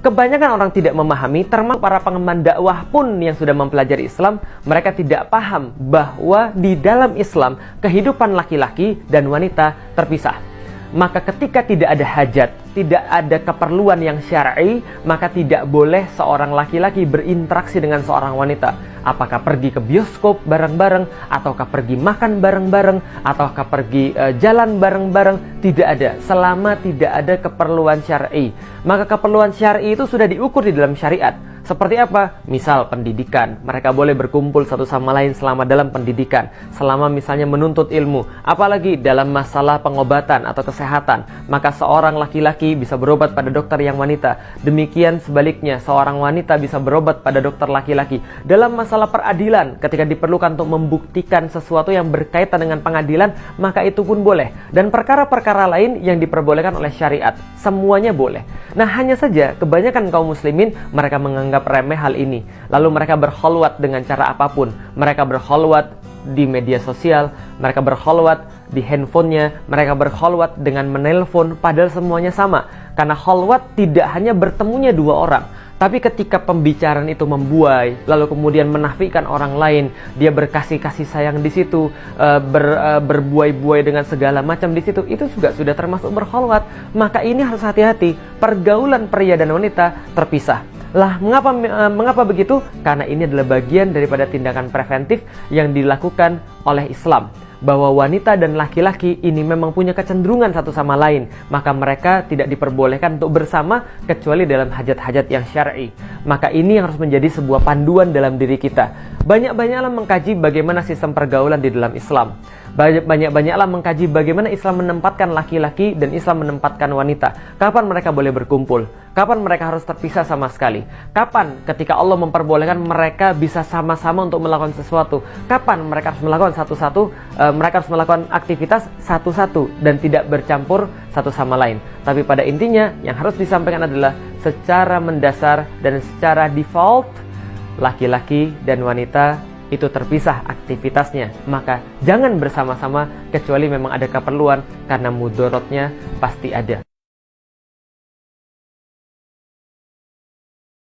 kebanyakan orang tidak memahami, termasuk para pengemban dakwah pun yang sudah mempelajari Islam, mereka tidak paham bahwa di dalam Islam kehidupan laki-laki dan wanita terpisah. Maka ketika tidak ada hajat, tidak ada keperluan yang syar'i, maka tidak boleh seorang laki-laki berinteraksi dengan seorang wanita. Apakah pergi ke bioskop bareng-bareng, ataukah pergi makan bareng-bareng, ataukah pergi jalan bareng-bareng, tidak ada. Selama tidak ada keperluan syar'i. Maka keperluan syar'i itu sudah diukur di dalam syariat. Seperti apa? Misal pendidikan, mereka boleh berkumpul satu sama lain selama dalam pendidikan, selama misalnya menuntut ilmu. Apalagi dalam masalah pengobatan atau kesehatan, maka seorang laki-laki bisa berobat pada dokter yang wanita. Demikian sebaliknya, seorang wanita bisa berobat pada dokter laki-laki. Dalam masalah peradilan, ketika diperlukan untuk membuktikan sesuatu yang berkaitan dengan pengadilan, maka itu pun boleh. Dan perkara-perkara lain yang diperbolehkan oleh syariat, semuanya boleh. Nah, hanya saja kebanyakan kaum muslimin mereka menganggap remeh hal ini. Lalu mereka berkholwat dengan cara apapun. Mereka berkholwat di media sosial, mereka berkholwat di handphonenya, mereka berkholwat dengan menelpon, padahal semuanya sama. Karena kholwat tidak hanya bertemunya dua orang, tapi ketika pembicaraan itu membuai, lalu kemudian menafikan orang lain, dia berkasih-kasih sayang di situ, berbuai-buai dengan segala macam di situ, itu juga sudah termasuk berkholwat. Maka ini harus hati-hati, pergaulan pria dan wanita terpisah. Lah, mengapa begitu? Karena ini adalah bagian daripada tindakan preventif yang dilakukan oleh Islam. Bahwa wanita dan laki-laki ini memang punya kecenderungan satu sama lain, maka mereka tidak diperbolehkan untuk bersama kecuali dalam hajat-hajat yang syar'i. Maka ini yang harus menjadi sebuah panduan dalam diri kita. Banyak-banyaklah mengkaji bagaimana sistem pergaulan di dalam Islam. Banyak-banyaklah mengkaji bagaimana Islam menempatkan laki-laki dan Islam menempatkan wanita. Kapan mereka boleh berkumpul? Kapan mereka harus terpisah sama sekali? Kapan ketika Allah memperbolehkan mereka bisa sama-sama untuk melakukan sesuatu? Kapan mereka harus melakukan mereka harus melakukan aktivitas satu-satu dan tidak bercampur satu sama lain. Tapi pada intinya yang harus disampaikan adalah secara mendasar dan secara default, laki-laki dan wanita itu terpisah aktivitasnya. Maka jangan bersama-sama kecuali memang ada keperluan, karena mudorotnya pasti ada.